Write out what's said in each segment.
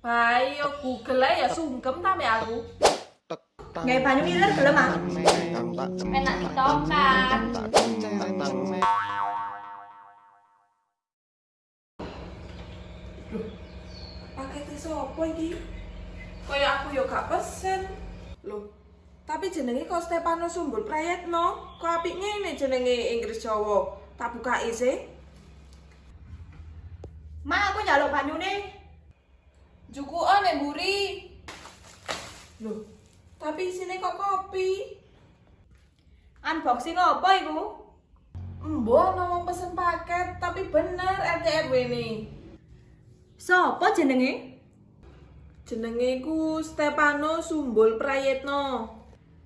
Ayo Google ae ya sungkem ta mek aku. Nggak banyu iler gelem ah. Enak ditokan. Pakete sopo iki? Kaya aku yo gak pesen. Loh, tapi jenenge kok Stefano Sumbul Prayetno. Kok apik ngene jenenge Inggris Jawa. Tak bukake sih. Ma aku njaluk banyune. Jukuan nek mburi. Loh, tapi isine kok kopi. Unboxing apa iku? Mbok ngomong pesen paket, tapi bener RT RW ini. Sopo jenenge? Jenenge ku Stefano Sumbul Prayetno.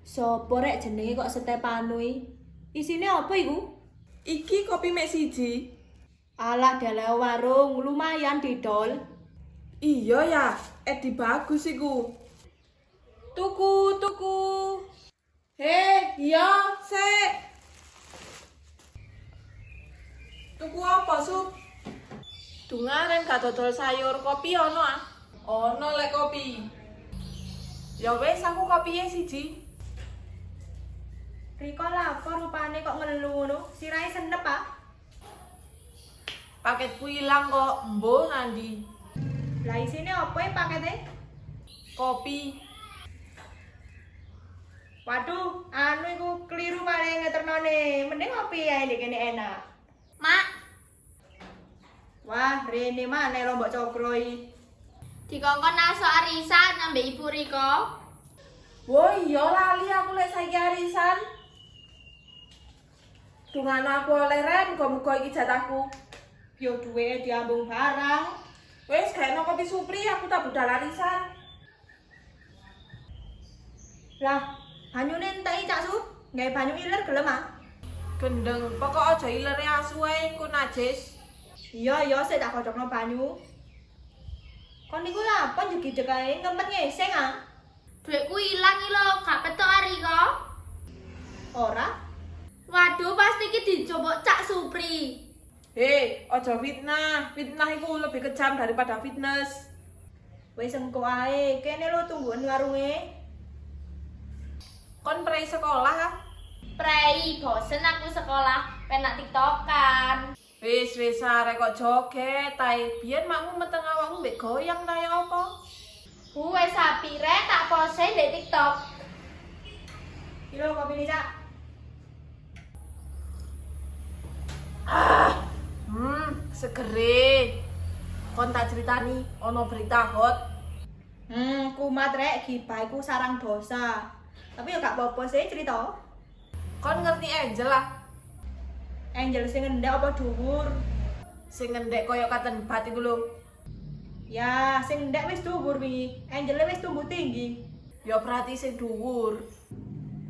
Sopo rek jenenge kok Stefano iki? Isine apa iku? Iki kopi mek siji. Alah dalah warung, lumayan didol. Iya ya, edi bagus iku. Tuku. Iya, sik. Tuku apa, Sup? Dungaren gak dodol sayur kopi ono ah. Ono lek kopi. Ya wes aku kopinya siji. Riko lapor rupane kok ngelu ngono. Sirahe senep ah. Paketku ilang kok, mbo nandi. Lah isine apa ya pakete? Kopi. Waduh, anu iku keliru paling ngeternone. Mending ngopi ae ndek kene enak. Mak, Wah, rene maneh lombok cokro iki. dikongkon aso arisan ambek Ibu Riko. Wah iya lali aku lek saiki arisan. Dungane aku oleh rem, muga-muga iki jatahku. Yo duwe diambung barang. Wes gaekno kopi supri aku tak budal arisan. Lah, banyune entek Cak Su. Nggae banyu iler gelem ah. Gendeng, pokok aja ilere asu ae engko najis. Iya, sik tak kocokno banyu. Kon niku lapon jegideg ae ngempet ngeseng ah. Duitku ilang iki lho, gak petok Riko. Ora? Waduh, pasti iki dicoba Cak Supri. Hei, aja fitnah. Fitnah itu lebih kejam daripada fitness. Wis engko ae, kene lho tungguan warunge. Kon prei sekolah ah. Prei, bosen aku sekolah, penak tiktokan. Wis arek kok joget tae. Biyen makmu meteng awakmu mbek goyang ta ya apa? Wes sapi re tak pose di TikTok. Iki lho kopine Cak. Segere. Kon tak ceritani ono berita hot. Kumat rek gibah iku sarang dosa. Tapi yo gak apa-apa sih cerita. Kon ngerti Angel lah. Angel sing ngendek apa dhuwur? Sing ngendek koyo katen bat iku lho. Ya, sing ngendek wis dhuwur wingi. Angel wis tumbuh tinggi. Ya berarti sing dhuwur.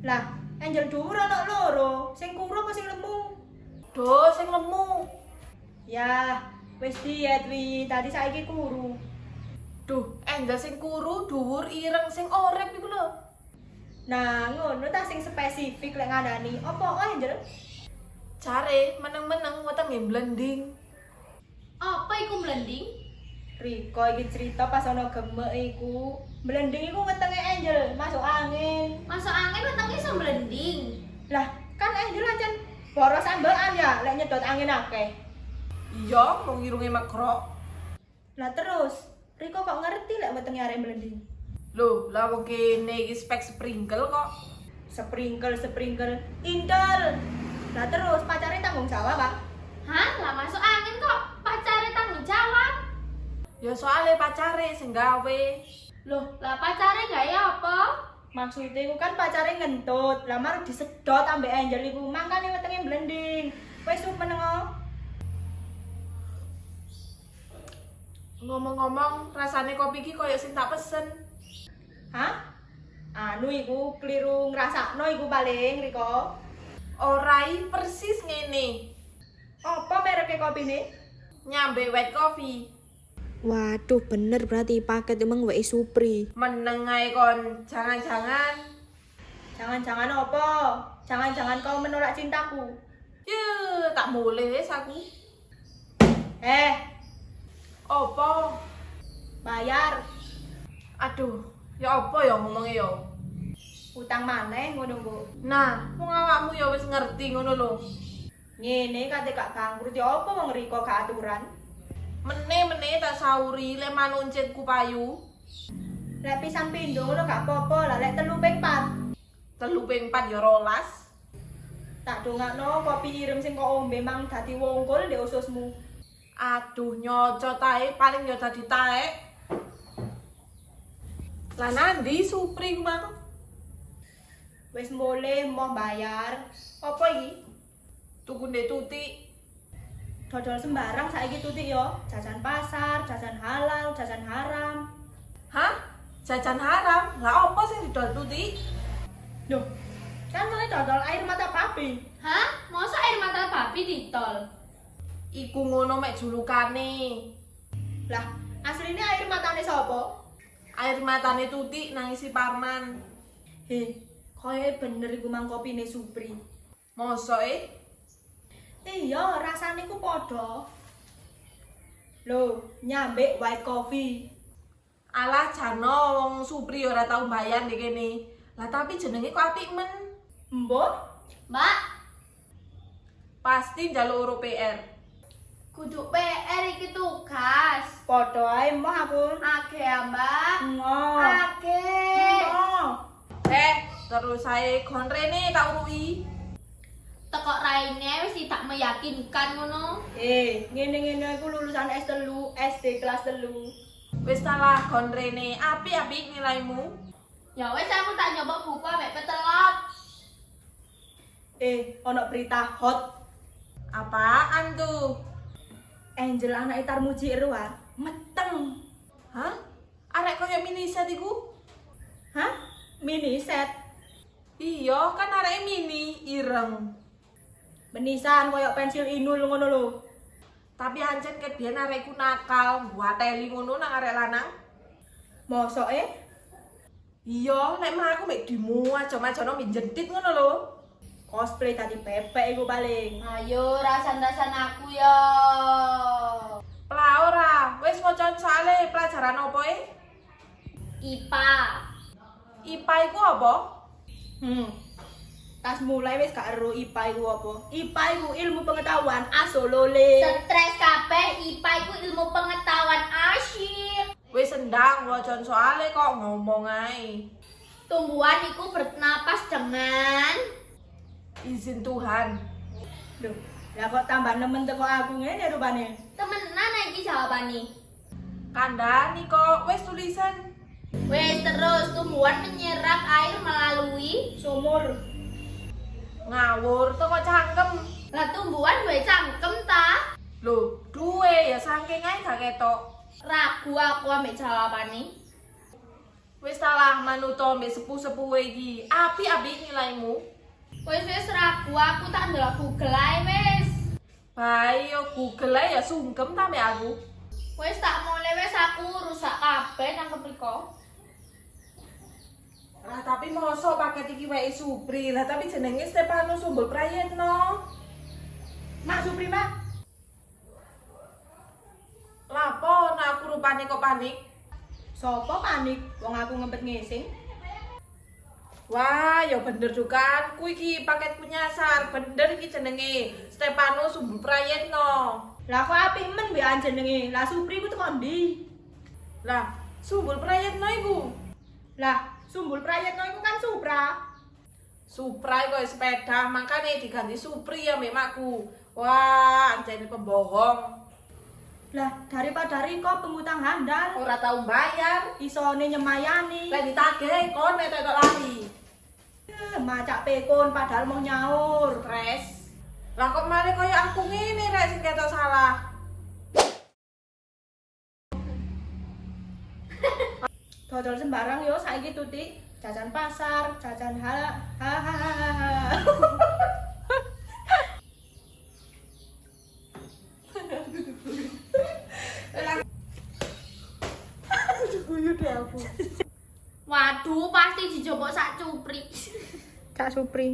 Lah, Angel dhuwur ana loro. Sing kuru apa sing lemu? Duh, sing lemu. Ya, wis diet wi. Tadi saiki kuru. Duh, Angel sing kuru, dhuwur, ireng, sing orep iku lho. Nah, ngono ta sing spesifik lek ngandani. Apa Angel? Care meneng-meneng wetenge blending. Apa iku blending? Riko iki cerita pas ana gemek iku. Blending iku wetenge Angel masuk angin. Masuk angin wetenge iso blending. Lah, kan Angel ancen boros ambekan ya lek nyedot angin akeh. Iya, wong irunge makrok. Lah terus, Riko kok ngerti lek wetenge arek blending? Loh, lah wong kene iki spek sprinkle kok. Sprinkle Intel. Lah terus pacare tanggung jawab, Pak. Hah? Lah masuk angin kok pacare tanggung jawab. Ya soalnya pacare sing gawe. Loh, lah pacare gaya apa? Maksudnya iku kan pacare ngentut, lah mar disedot ambek Angel iku, makane wetenge blending. Wis meneng. Ngomong-ngomong, rasane kopi iki koyo sing tak pesen. Hah? Anu iku keliru ngrasakno iku paling Riko. Orai persis ngene. Apa mereke kopine? Nyambe white coffee. Waduh, bener berarti paket emang WI Supri. Meneng ae kon, jangan-jangan. Jangan-jangan apa? Jangan-jangan kau menolak cintaku. Yuh, tak boleh wis aku. Eh, Apa? bayar. Aduh, ya apa ya ngomongnya ya? Utang maneh ngono, Bu. Nah, wong awakmu ya wis ngerti ngono lho. Ngene kate gak bangkrut ya apa wong riko gak aturan. Mene tak sauri lek manuncitku payu. Lek pisan pindho ngono gak apa-apa, lah lek 3 ping 4. 3 ping 4 ya 12. Tak dongakno kopi ireng sing kok ombe mang dadi wongkul ndek ususmu. Aduh, nyocot ae paling ya dadi taek. Lah nandi Supri ku mang? Wis mulih mau bayar. Apa iki? Tuku ndek Tuti. Dodol sembarang saiki tutik yo. Jajan pasar, jajan halal, jajan haram. Hah? Jajan haram? Lah apa sing didol Tuti? Loh, kan mulai dodol air mata babi. Hah? Masa air mata babi ditol? Iku ngono mek julukane. Lah, aslinya air matane sapa? Air matane Tuti nangisi Parman. He, koyo bener iku mang kopine Supri. Mosok Iya, rasane ku padha. Loh, nyambek white coffee. alah jano wong Supri ora tau mbayar ndek kene. Lah tapi jenenge kok apik men. Mbok, Mbak, Pasti njaluk uro PR. kudu PR iki tugas. padha ae mbah aku. Ake ya, Mbak. Ngoh. Ake. Terus saya konrene tak urui. Tekok raine wis tidak meyakinkan ngono. Ngene-ngene aku lulusan S3, SD kelas 3. Wis salah konrene, apik-apik nilaimu. Ya wis aku tak nyoba buku ambek petelot. Ono berita hot. Apaan tuh? Angel anak Tarmuji Irwa meteng. Hah? Arek koyo mini set iku? Hah? Mini set. Iya, kan arek mini ireng. Menisan koyo pensil inul ngono lho. Tapi ancen ket biyen arekku nakal, buateli ngono nang arek lanang. Mosok Iya, nek mah aku mek dimu aja-aja mek jentit ngono lho. cosplay tadi pepek iku paling. Ayo rasan-rasan aku yo. Lah ora, wis waca soale pelajaran opo IPA. IPA iku apa? Tas mulai wis gak ero IPA iku apa? IPA iku ilmu pengetahuan asolole. Stres kabeh, IPA iku ilmu pengetahuan asyik. Wis endang waca soale kok ngomong ae. Tumbuhan iku bernapas dengan Izin Tuhan. Loh, lah kok tambah nemen teko aku ngene rupane. temenan iki jawabane. Kandhani kok wis tulisan. Wes terus tumbuhan menyerap air melalui Sumur. Ngawur teko cangkem. lah tumbuhan duwe cangkem ta? Lho, duwe ya saking ae gak ketok. Ragu aku ambek jawabane. Wis salah manuto mbek sepuh-sepuh iki. Apik-apik nilaimu. Wes ragu aku tak ndelok Google ae wes. Bae yo Google ae ya sungkem ta mbek aku. Wes tak mulai wes aku rusak kabeh nang kepriko. Lah tapi mosok paket iki wae Supri. Lah tapi jenenge Stepanus Sumbul Prayetno. Mak Supri mak. Lapo nek aku rupane kok panik? Sopo panik? Wong aku ngempet ngising. Wah, ya bener dugaanku iki paketku nyasar. Bener iki jenenge Stepanus Sumbul Prayetno. Lah kok apik men mbek jenenge. Lah Supri ku teko ndi? Lah, Sumbul Prayetno iku. Lah, Sumbul Prayetno iku kan Supra. Supra kok sepeda, makanya diganti Supri ya memaku. Wah, anjane pembohong. Lah, daripada Riko pengutang handal, Ora tau bayar. isone nyemayani. Lah ditagih kon nek tok lari. Macak pekon padahal mau nyaur. Stres. Lah kok mare koyo aku ngene rek sing ketok salah. Dodol sembarang yo saiki tutik. Jajan pasar, jajan halal. Waduh, pasti dijobok sak cupri. Cak Supri.